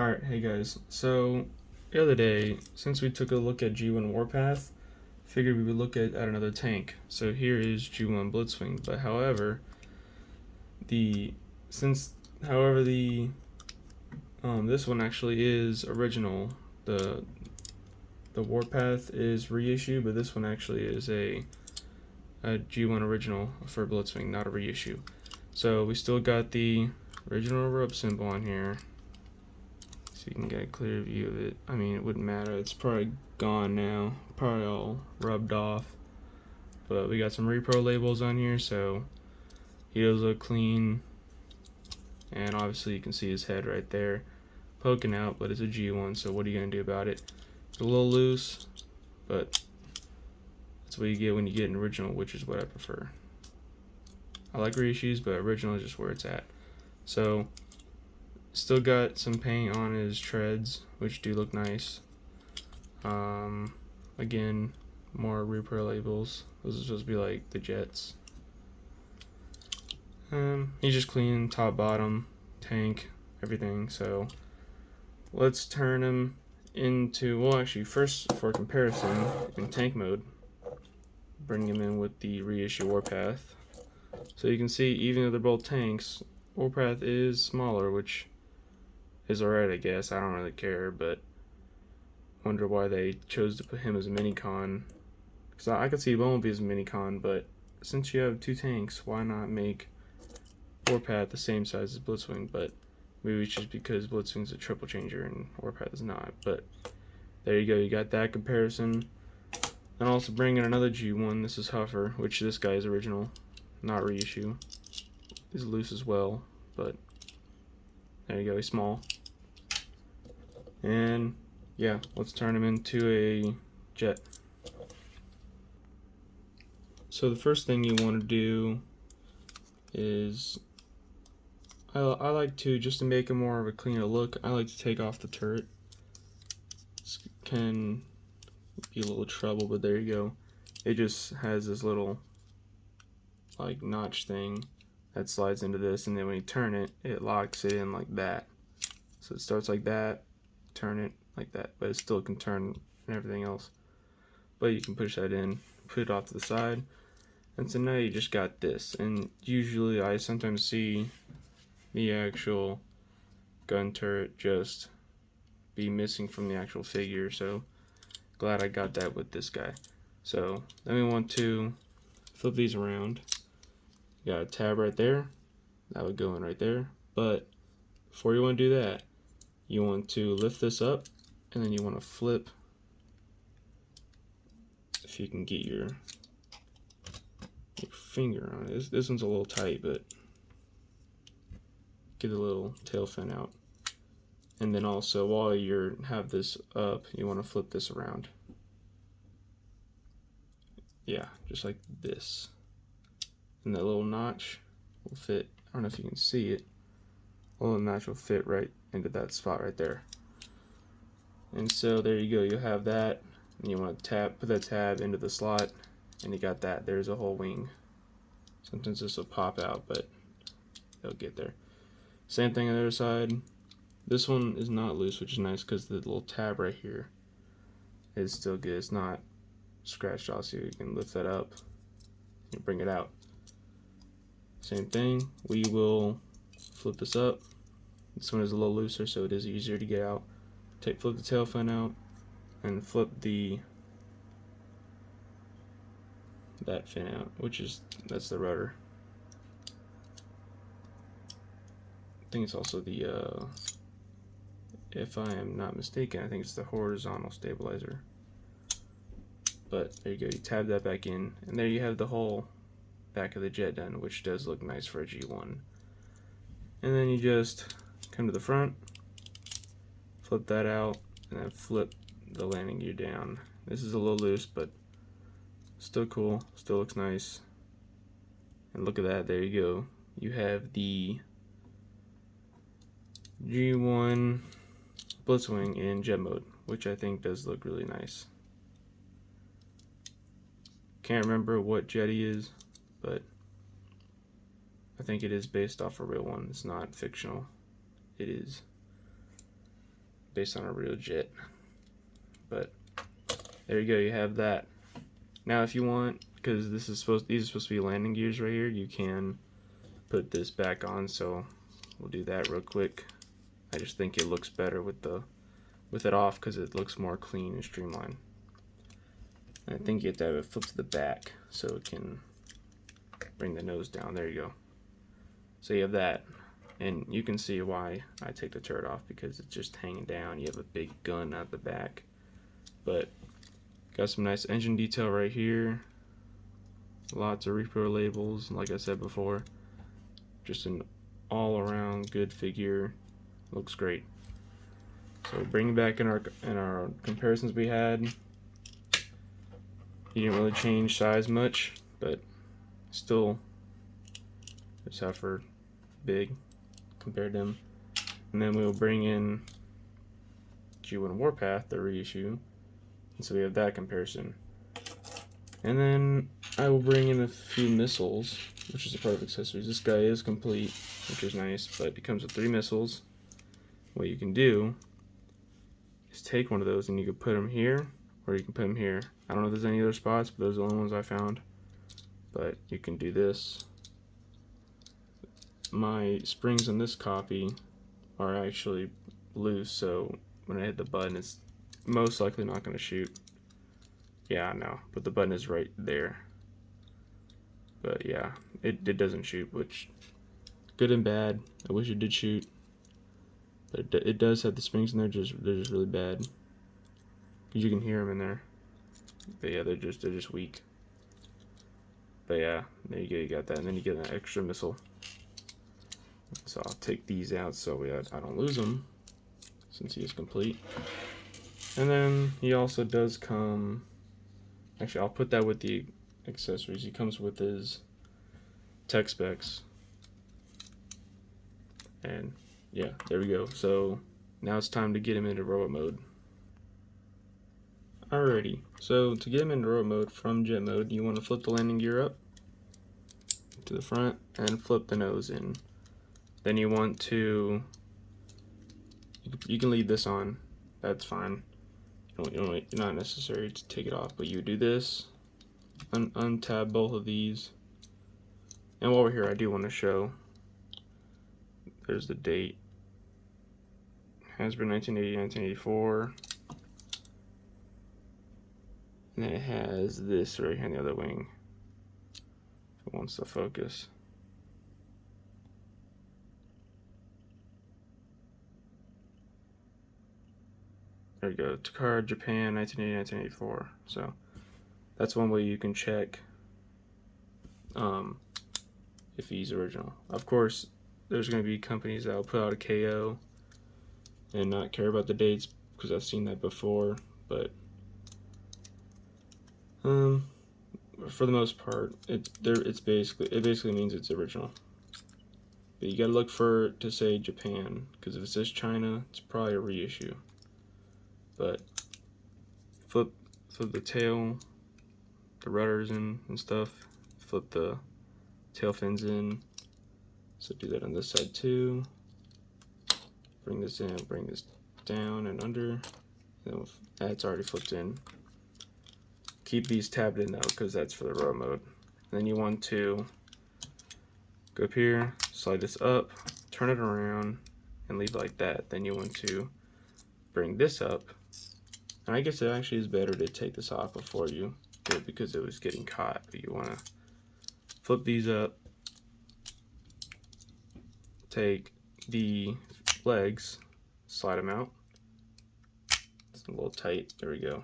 Alright, hey guys. So, the other day, since we took a look at G1 Warpath, figured we would look at another tank. So here is G1 Blitzwing, but however, the since however the this one actually is original. The Warpath is reissue, but this one actually is a G1 original for Blitzwing, not a reissue. So we still got the original rub symbol on here, so you can get a clear view of it. I mean, it wouldn't matter, it's probably gone now, probably all rubbed off, but we got some repro labels on here, so he does look clean. And obviously you can see his head right there poking out, but it's a G1, so what are you gonna do about it? It's a little loose, but that's what you get when you get an original, which is what I prefer. I like reissues, but original is just where it's at. So still got some paint on his treads, which do look nice. Again, more repro labels. Those are supposed to be like the jets. He's just clean top, bottom, tank, everything. So let's turn him into, well, actually first for comparison in tank mode, bring him in with the reissue Warpath. So you can see, even though they're both tanks, Warpath is smaller, which is alright, I guess. I don't really care, but wonder why they chose to put him as a mini-con. Because I could see Bumblebee as a mini-con, but since you have two tanks, why not make Warpath the same size as Blitzwing? But maybe it's just because Blitzwing's a triple changer and Warpath is not. But there you go, you got that comparison. And also bring in another G1. This is Huffer, which this guy is original, not reissue. He's loose as well, but there you go, he's small. And yeah, let's turn him into a jet. So the first thing you want to do is, I like to, just to make it more of a cleaner look, I like to take off the turret. This can be a little trouble, but there you go. It just has this little like notch thing that slides into this, and then when you turn it, it locks it in like that. So it starts like that, turn it like that, but it still can turn and everything else. But you can push that in, put it off to the side, and so now you just got this. And usually I sometimes see the actual gun turret just be missing from the actual figure, so glad I got that with this guy. So then we want to flip these around. You got a tab right there, that would go in right there. But before you want to do that, you want to lift this up, and then you want to flip, if you can get your finger on it. This one's a little tight, but get the little tail fin out. And then also, while you have this up, you want to flip this around. Yeah, just like this. And that little notch will fit, I don't know if you can see it, a little notch will fit right into that spot right there. And so there you go, you have that, and you want to put that tab into the slot, and you got that. There's a whole wing. Sometimes this will pop out, but it'll get there. Same thing on the other side. This one is not loose, which is nice because the little tab right here is still good. It's not scratched off, so you can lift that up and bring it out. Same thing, we will flip this up. This one is a little looser, so it is easier to get out. Flip the tail fin out, and flip that fin out, that's the rudder. I think it's also the, if I am not mistaken, I think it's the horizontal stabilizer. But there you go, you tab that back in, and there you have the whole back of the jet done, which does look nice for a G1. And then you just come to the front, flip that out, and then flip the landing gear down. This is a little loose, but still cool, still looks nice. And look at that, there you go. You have the G1 Blitzwing in jet mode, which I think does look really nice. Can't remember what jet he is, but I think it is based off a real one. It's not fictional. It is. based on a real jet. But there you go, you have that. Now if you want, because these are supposed to be landing gears right here, you can put this back on, so we'll do that real quick. I just think it looks better with it off because it looks more clean and streamlined. And I think you have to have it flip to the back so it can bring the nose down. There you go. So you have that, and you can see why I take the turret off, because it's just hanging down. You have a big gun out the back. But got some nice engine detail right here. Lots of repro labels, like I said before. Just an all-around good figure. Looks great. So bringing back in our comparisons we had, he didn't really change size much, but still his heifer big compared to him. And then we'll bring in G1 Warpath, the reissue, and so we have that comparison. And then I will bring in a few missiles, which is a part of accessories. This guy is complete, which is nice, but it comes with 3 missiles. What you can do is take one of those and you can put them here, or you can put them here. I don't know if there's any other spots, but those are the only ones I found. But you can do this. My springs in this copy are actually loose, so when I hit the button, it's most likely not going to shoot. Yeah, I know, but the button is right there. But yeah, it doesn't shoot, which good and bad. I wish it did shoot, but it does have the springs in there. They're just really bad, because you can hear them in there. But yeah, they're just weak. But yeah, there you go, you got that, and then you get an extra missile. So I'll take these out so I don't lose them, since he is complete. And then he also does come. Actually, I'll put that with the accessories. He comes with his tech specs. And yeah, there we go. So now it's time to get him into robot mode. Alrighty, so to get him into robot mode from jet mode, you want to flip the landing gear up to the front and flip the nose in. Then you want to, you can leave this on, that's fine. You're not necessary to take it off, but you do this, untab both of these. And while we're here, I do want to show, there's the date, Hasbro 1980, 1984, and then it has this right here on the other wing, if it wants to focus. There you go, Takara, Japan, 1980, 1984. So that's one way you can check if he's original. Of course, there's going to be companies that will put out a KO and not care about the dates, because I've seen that before. But for the most part, it basically means it's original. But you gotta look for it to say Japan, because if it says China, it's probably a reissue. But flip the tail, the rudders in and stuff. Flip the tail fins in. So do that on this side too. Bring this in, bring this down and under. That's already flipped in. Keep these tabbed in though, because that's for the row mode. And then you want to go up here, slide this up, turn it around, and leave it like that. Then you want to bring this up. And I guess it actually is better to take this off before you do it, because it was getting caught. But you want to flip these up, take the legs, slide them out. It's a little tight. There we go.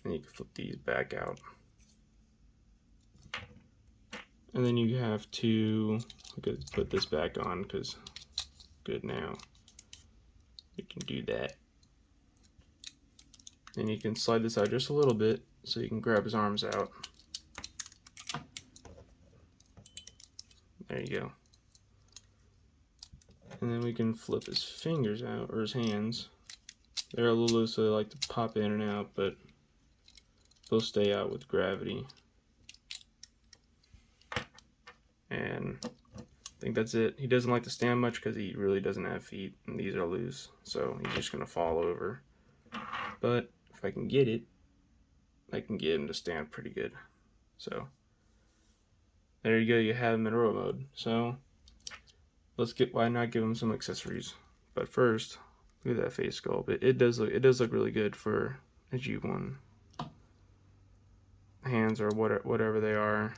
And you can flip these back out. And then you have to put this back on, because good now. You can do that. And you can slide this out just a little bit so you can grab his arms out. There you go. And then we can flip his fingers out, or his hands. They're a little loose, so they like to pop in and out, but they'll stay out with gravity. And think that's it. He doesn't like to stand much because he really doesn't have feet, and these are loose, so he's just gonna fall over. But if I can get it, I can get him to stand pretty good. So there you go. You have him in row mode. So why not give him some accessories? But first, look at that face sculpt. It does look really good for a G1. Hands or whatever they are,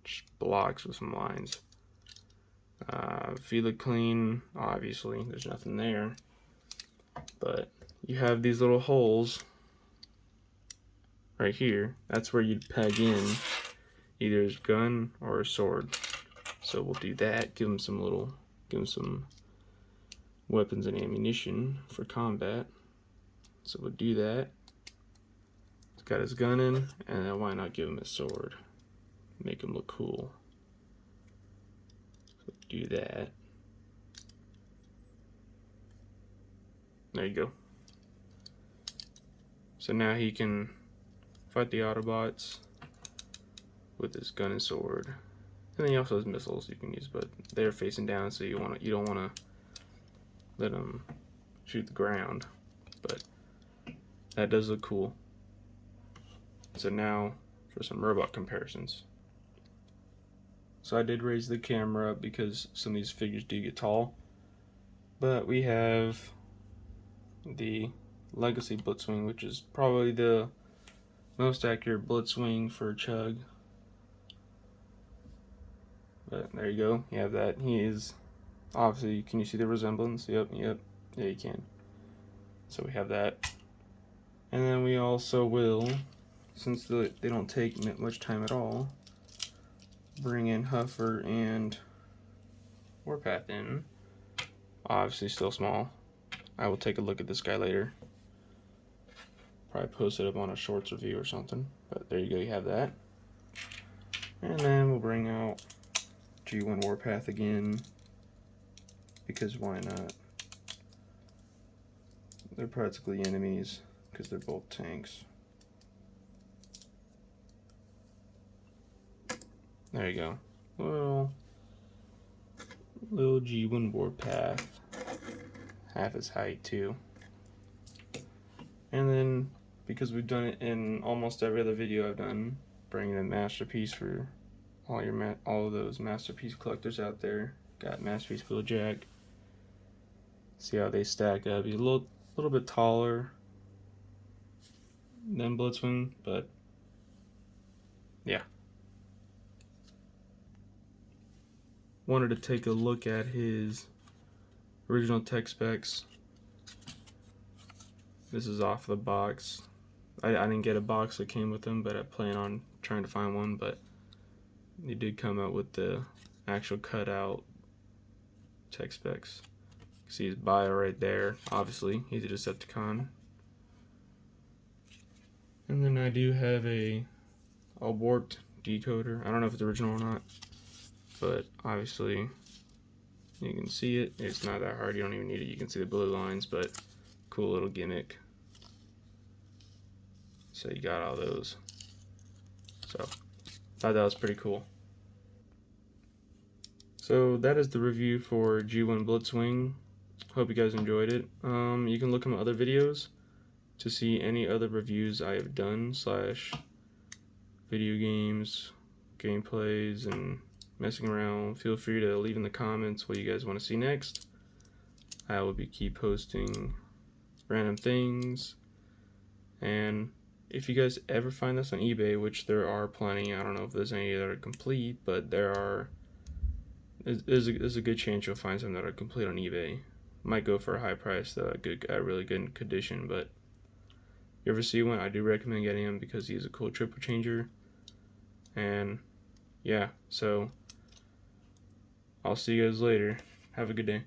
just blocks with some lines. Feet look clean. Obviously, there's nothing there, but you have these little holes right here. That's where you'd peg in either his gun or a sword. So we'll do that. Give him some weapons and ammunition for combat. So we'll do that. He's got his gun in, and then why not give him his sword? Make him look cool. So do that. There you go. So now he can fight the Autobots with his gun and sword. And then he also has missiles you can use, but they're facing down, so you don't want to let them shoot the ground. But that does look cool. So now for some robot comparisons. So I did raise the camera up because some of these figures do get tall. But we have the Legacy Blitzwing, which is probably the most accurate Blitzwing for Chug. But there you go. You have that. He is obviously. Can you see the resemblance? Yep. Yeah, you can. So we have that. And then we also will, since they don't take much time at all, bring in Huffer and Warpath in. Obviously still small. I will take a look at this guy later. Probably post it up on a shorts review or something. But there you go, you have that. And then we'll bring out G1 Warpath again. Because why not? They're practically enemies because they're both tanks. There you go. Little G1 Warpath. Half his height too. And then because we've done it in almost every other video I've done, bringing a masterpiece for all of those masterpiece collectors out there. Got Masterpiece Wheeljack. See how they stack up. He's a little bit taller than Blitzwing, but yeah. Wanted to take a look at his original tech specs. This is off the box. I didn't get a box that came with them, but I plan on trying to find one. But they did come out with the actual cutout tech specs. You can see his bio right there. Obviously, he's a Decepticon. And then I do have a warped decoder. I don't know if it's original or not, but obviously you can see it. It's not that hard. You don't even need it. You can see the blue lines, but cool little gimmick. So you got all those. So thought that was pretty cool. So that is the review for G1 Blitzwing. Hope you guys enjoyed it. You can look at my other videos to see any other reviews I have done / video games, gameplays, and messing around. Feel free to leave in the comments what you guys want to see next. I will keep posting random things. And if you guys ever find this on eBay, which there are plenty, I don't know if there's any that are complete, but there's a good chance you'll find some that are complete on eBay. Might go for a high price though, really good condition, but if you ever see one, I do recommend getting him because he's a cool triple changer. And yeah, so I'll see you guys later. Have a good day.